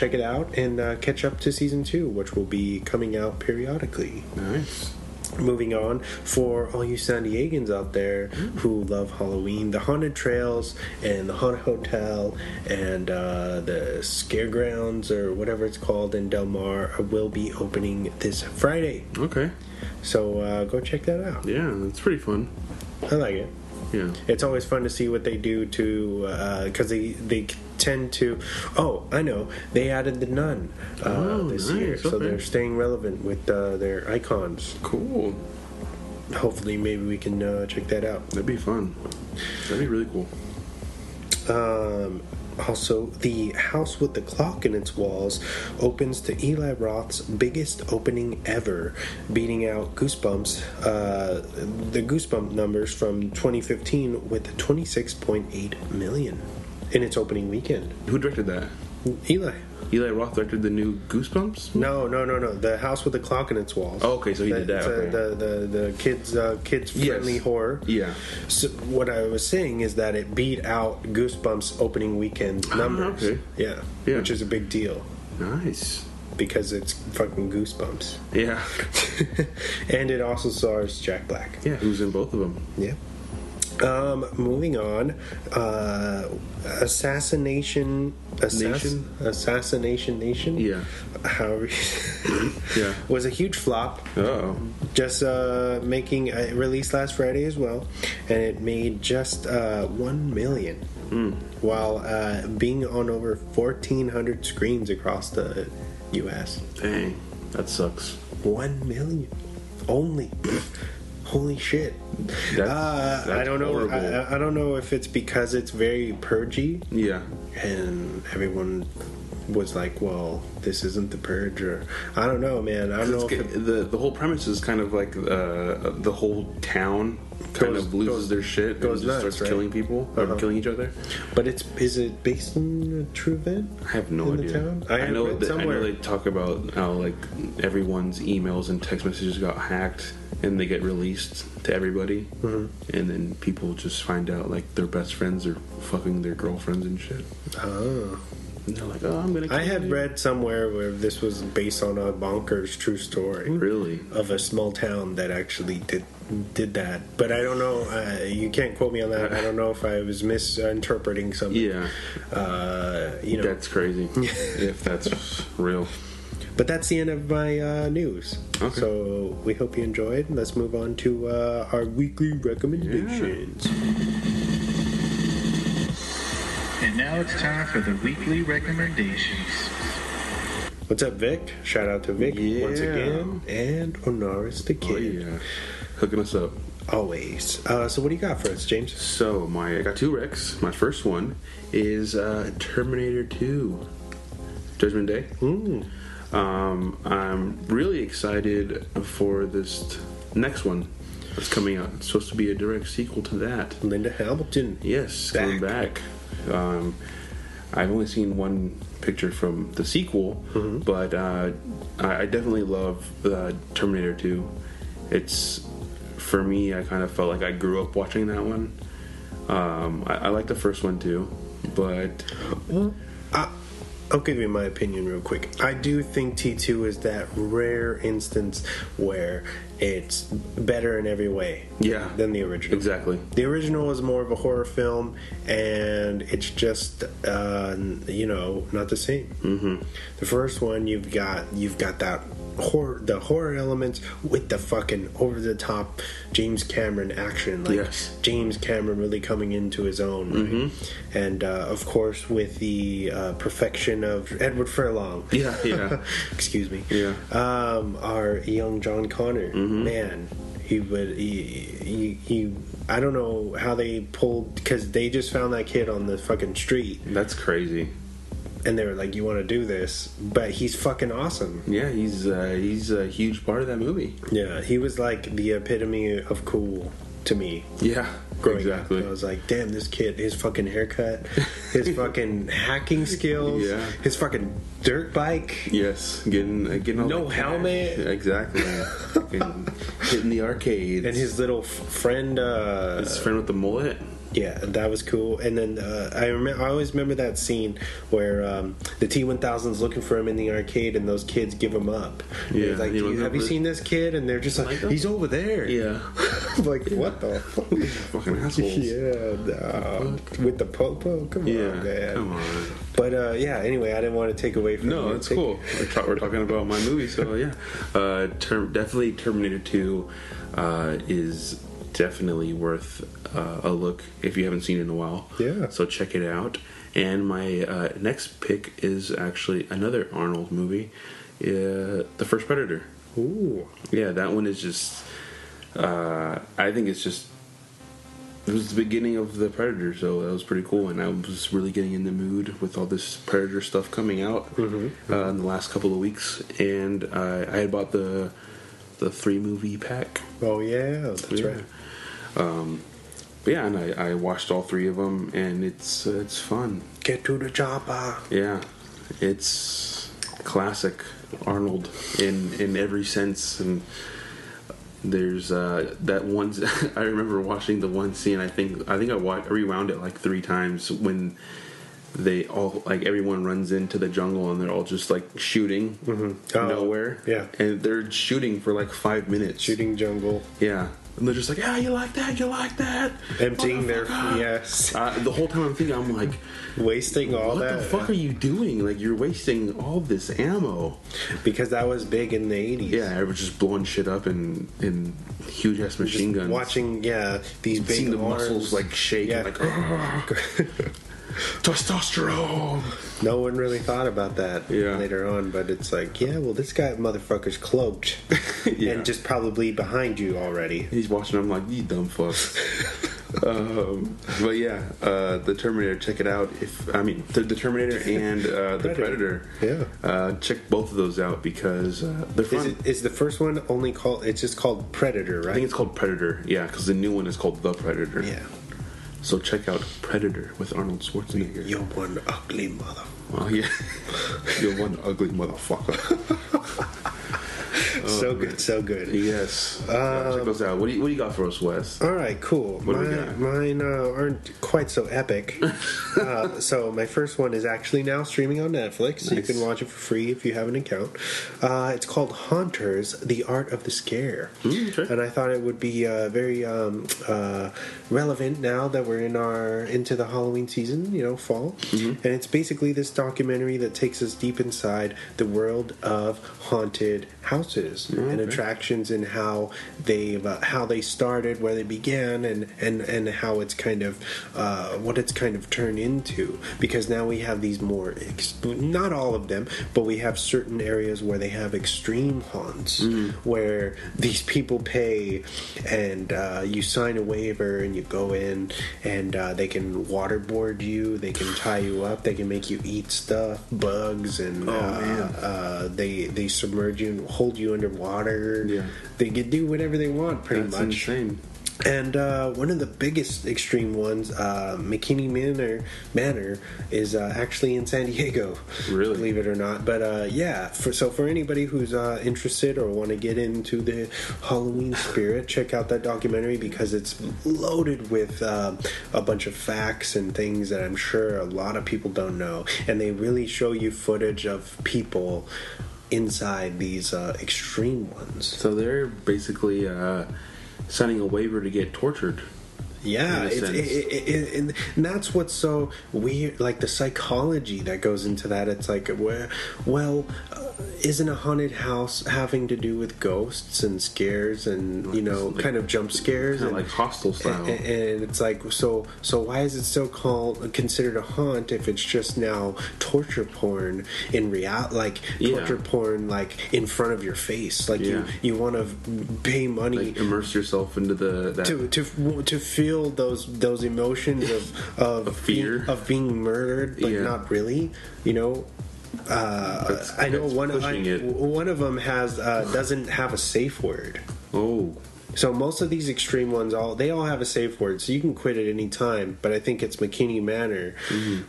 check it out and catch up to season 2, which will be coming out periodically. Nice. Moving on, for all you San Diegans out there who love Halloween, the Haunted Trails and the Haunted Hotel and the Scaregrounds, or whatever it's called, in Del Mar will be opening this Friday. Okay. So go check that out. Yeah, it's pretty fun. I like it. Yeah. It's always fun to see what they do to, because they tend to, I know, they added the nun this year, so they're staying relevant with their icons. Cool. Hopefully maybe we can check that out. That'd be fun. That'd be really cool. Also, the House with the Clock in its walls opens to Eli Roth's biggest opening ever, beating out Goosebumps, the Goosebump numbers from 2015 with 26.8 million in its opening weekend. Who directed that? Eli Roth directed the new Goosebumps? No. The House with the Clock in its walls. Oh, okay, so he did that. The kids friendly horror. Yeah. So what I was saying is that it beat out Goosebumps opening weekend numbers. Okay. Yeah, which is a big deal. Nice. Because it's fucking Goosebumps. Yeah. And it also stars Jack Black. Yeah, who's in both of them. Yeah. Moving on, Assassination Nation. Yeah. However, yeah, was a huge flop. Oh. Just making it released last Friday as well, and it made just 1 million, while being on over 1,400 screens across the U.S. Dang, that sucks. 1 million only. Holy shit! That's I don't know. horrible. I don't know if it's because it's very purgy. Yeah, and everyone was like, "Well, this isn't the purge," or I don't know, man. I don't know. If the whole premise is kind of like the whole town loses their shit and just starts killing people, or killing each other. But is it based on a true event? I have no idea. I know they talk about how like everyone's emails and text messages got hacked and they get released to everybody, and then people just find out like their best friends are fucking their girlfriends and shit. Oh. And they're like, I'm gonna kill you. Read somewhere where this was based on a bonkers true story. Really? Of a small town that actually did that. But I don't know. You can't quote me on that. I don't know if I was misinterpreting something. Yeah. That's crazy. If that's real. But that's the end of my news. Okay. So we hope you enjoyed. Let's move on to our weekly recommendations. And now it's time for the weekly recommendations. What's up, Vic? Shout out to Vic once again. And Onarres the Kid. Oh, yeah. Hooking us up. Always. So what do you got for us, James? So I got 2 recs. My first one is Terminator 2. Judgment Day. I'm really excited for this next one that's coming out. It's supposed to be a direct sequel to that. Linda Hamilton. Yes, coming back. I've only seen one picture from the sequel, but I definitely love Terminator 2. It's, for me, I kind of felt like I grew up watching that one. I like the first one too, but... I'll give you my opinion real quick. I do think T2 is that rare instance where it's better in every way than the original. Exactly. The original is more of a horror film, and it's just, not the same. The first one, you've got that the horror elements with the fucking over-the-top James Cameron action. James Cameron really coming into his own, right? And, of course, with the perfection of Edward Furlong. Yeah. Excuse me. Yeah. Our young John Connor. Man, he I don't know how they pulled, because they just found that kid on the fucking street. That's crazy. And they were like, you want to do this? But he's fucking awesome. Yeah, he's a huge part of that movie. Yeah, he was like the epitome of cool to me. Yeah, growing up. I was like, damn, this kid, his fucking haircut, his fucking hacking skills, his fucking dirt bike. Yes, getting all no helmet. Exactly. Fucking hitting the arcades. And his little friend. His friend with the mullet. Yeah, that was cool. And then I always remember that scene where the T-1000's looking for him in the arcade, and those kids give him up. Yeah, it's like, have you seen this kid? And they're just like, he's over there. Yeah. Like, what the fuck? Fucking assholes. Yeah, with the popo? Come on, man. Come on. But, yeah, anyway, I didn't want to take away from you. No, that's cool. We're talking about my movie, so yeah. Definitely Terminator 2 is definitely worth a look if you haven't seen it in a while. Yeah. So check it out. And my next pick is actually another Arnold movie, The First Predator. Ooh. Yeah, that one is just... I think it's just... It was the beginning of the Predator, so that was pretty cool. And I was really getting in the mood with all this Predator stuff coming out in the last couple of weeks. And I had bought the 3-movie pack. Oh, yeah, that's right. But yeah, and I watched all 3 of them, and it's fun. Get to the chopper. Yeah, it's classic Arnold in every sense. And there's that one. I remember watching the one scene. I think I rewound it like 3 times when they all, like, everyone runs into the jungle and they're all just like shooting nowhere. Yeah, and they're shooting for like 5 minutes. Shooting jungle. Yeah. And they're just like, you like that? Emptying their... Yes. The whole time I'm like... Wasting all that. What the fuck are you doing? Like, you're wasting all this ammo. Because that was big in the 80s. Yeah, everyone's just blowing shit up in huge-ass machine guns. Watching, these big seeing the arms. Muscles, like, shake. Yeah. And, like, testosterone. No one really thought about that later on, but it's like, this motherfucker's cloaked and just probably behind you already. He's watching. I'm like, you dumb fuck. But yeah, the Terminator. Check it out. The Terminator and the Predator. Yeah. Check both of those out because they're fun. Is the first one only called? It's just called Predator, right? I think it's called Predator. Yeah, because the new one is called The Predator. Yeah. So check out Predator with Arnold Schwarzenegger. You're one ugly mother. Oh yeah, you're one ugly motherfucker. So good, so good. Yes. Check those out. What do you got for us, Wes? All right, cool. Mine aren't quite so epic. So my first one is actually now streaming on Netflix. Nice. You can watch it for free if you have an account. It's called Haunters: The Art of the Scare. Okay. And I thought it would be very relevant now that we're into the Halloween season, fall. Mm-hmm. And it's basically this documentary that takes us deep inside the world of haunted houses and attractions, and how they started, where they began, and how it's kind of what it's kind of turned into. Because now we have these more not all of them, but we have certain areas where they have extreme haunts, where these people pay and you sign a waiver and you go in, and they can waterboard you, they can tie you up, they can make you eat stuff, bugs, and they submerge you and hold you underwater. Yeah. They can do whatever they want, pretty much. That's insane. And one of the biggest extreme ones, McKinney Manor, is actually in San Diego. Really? Believe it or not. But for anybody who's interested or want to get into the Halloween spirit, check out that documentary, because it's loaded with a bunch of facts and things that I'm sure a lot of people don't know. And they really show you footage of people inside these extreme ones. So they're basically signing a waiver to get tortured. Yeah, and that's what's so weird, like the psychology that goes into that. It's like, isn't a haunted house having to do with ghosts and scares and, kind of jump scares? Kind of like Hostel style. And it's like, so why is it still considered a haunt if it's just now torture porn in reality? Like, torture porn, like, in front of your face. Like, you want to pay money. Like, immerse yourself into to feel those emotions of fear, of being murdered, but not really. I know one of them has doesn't have a safe word. Oh. So most of these extreme ones, they all have a safe word, so you can quit at any time. But I think it's McKinney Manor.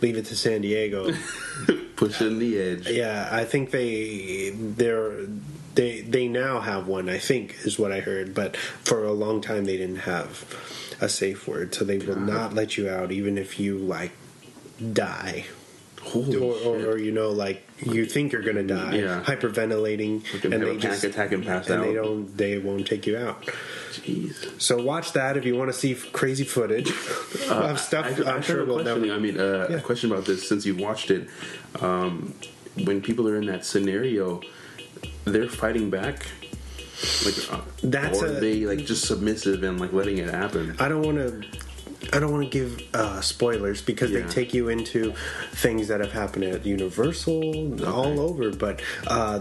Leave it to San Diego. Pushing the edge. Yeah, I think they're They now have one, I think, is what I heard. But for a long time, they didn't have a safe word, so they will not let you out, even if you like die. Or you know, like you think you're gonna die, hyperventilating, and they just attack and pass out. They won't take you out. Jeez. So watch that if you want to see crazy footage of stuff. I'm sure we'll never. A question about this, since you watched it. When people are in that scenario, they're fighting back. Or are they like just submissive and like letting it happen? I don't want to give spoilers because they take you into things that have happened at Universal all over. But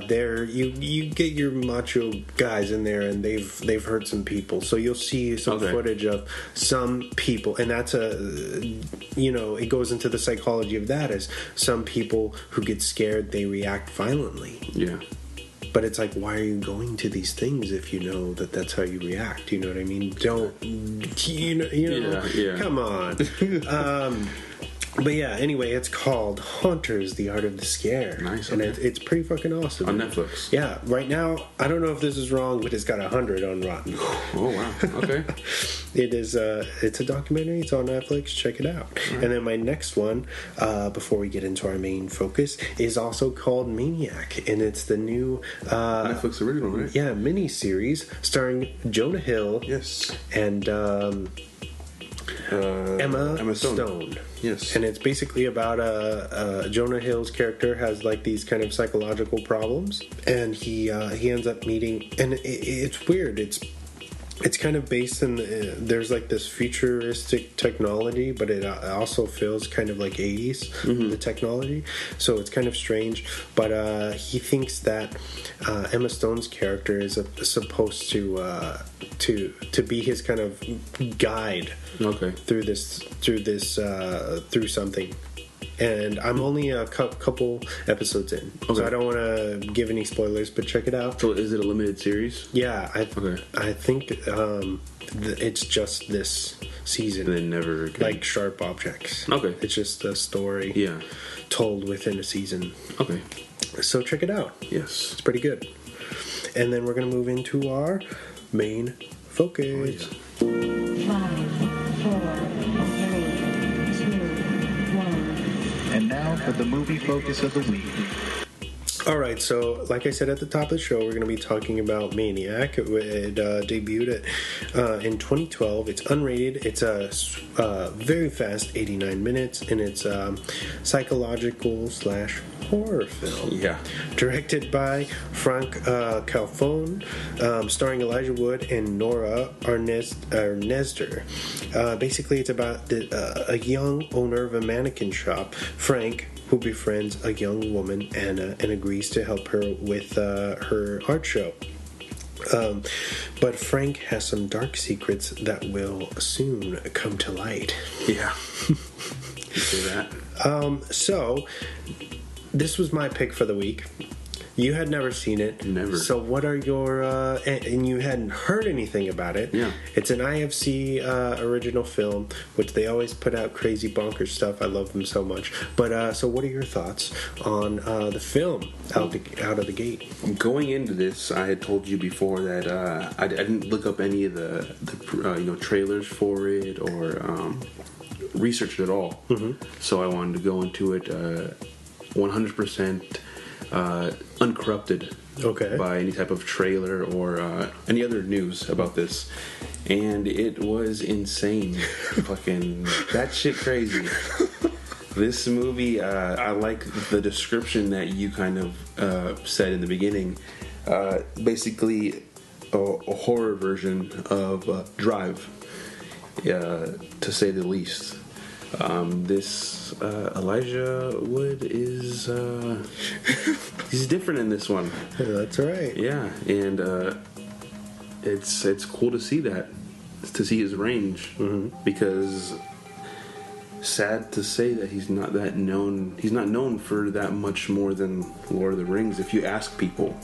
there you get your macho guys in there, and they've hurt some people. So you'll see some footage of some people, and that's it goes into the psychology of that as some people who get scared, they react violently. Yeah. But it's like, why are you going to these things if you know that that's how you react? You know what I mean? Don't, come on. But yeah, anyway, it's called Haunters, The Art of the Scare. Nice. And it's pretty fucking awesome. On Netflix. Yeah, right now, I don't know if this is wrong, but it's got 100 on Rotten. Oh, wow. Okay. It's a documentary. It's on Netflix. Check it out. Right. And then my next one, before we get into our main focus, is also called Maniac. And it's the new... Netflix original, right? Yeah, mini-series starring Jonah Hill. Yes. And... Emma Stone. Yes. And it's basically about Jonah Hill's character has like these kind of psychological problems, and he ends up meeting, and it's weird. It's kind of based in there's like this futuristic technology, but it also feels kind of like 80s, the technology. So it's kind of strange. But he thinks that Emma Stone's character is supposed to be his kind of guide through something. And I'm only a couple episodes in, so I don't want to give any spoilers, but check it out. So is it a limited series? Yeah, I think it's just this season. They never like Sharp Objects. Okay, it's just a story told within a season. Okay, so check it out. Yes, it's pretty good. And then we're gonna move into our main focus. 5, 4, 3, 2, 1. And now for the movie focus of the week. Alright, so like I said at the top of the show, we're going to be talking about Maniac. It debuted in 2012. It's unrated. It's a very fast 89 minutes, and it's psychological / horror film. Yeah. Directed by Franck Khalfoun, starring Elijah Wood and Nora Arnester. Basically, it's about a young owner of a mannequin shop, Franck, who befriends a young woman, Anna, and agrees to help her with her art show. But Frank has some dark secrets that will soon come to light. Yeah. You say that. So, this was my pick for the week. You had never seen it. Never. So what are your... and you hadn't heard anything about it. Yeah. It's an IFC original film, which they always put out crazy bonkers stuff. I love them so much. But so what are your thoughts on the film out of the gate? Going into this, I had told you before that I didn't look up any of the trailers for it or research it at all. Mm-hmm. So I wanted to go into it 100%... uncorrupted by any type of trailer or any other news about this, and it was insane. Fucking that shit crazy. This movie, I like the description that you kind of said in the beginning. Basically a horror version of Drive, to say the least. This Elijah Wood is he's different in this one. Yeah, that's right. Yeah, and it's cool to see that, to see his range, because sad to say that he's not that known. He's not known for that much more than Lord of the Rings. If you ask people,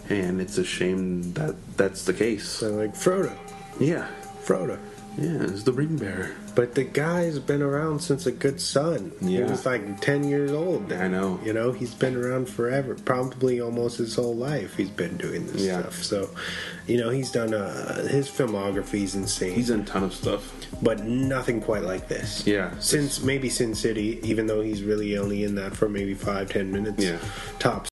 and it's a shame that that's the case. So like Frodo. Yeah, Frodo. Yeah, it's the ring bearer. But the guy's been around since a good son. He Yeah. was like 10 years old. I know. You know, he's been around forever. Probably almost his whole life he's been doing this stuff. So, you know, he's done, his filmography's insane. He's done a ton of stuff. But nothing quite like this. Yeah. Since maybe Sin City, even though he's really only in that for maybe 5-10 minutes. Yeah. Tops.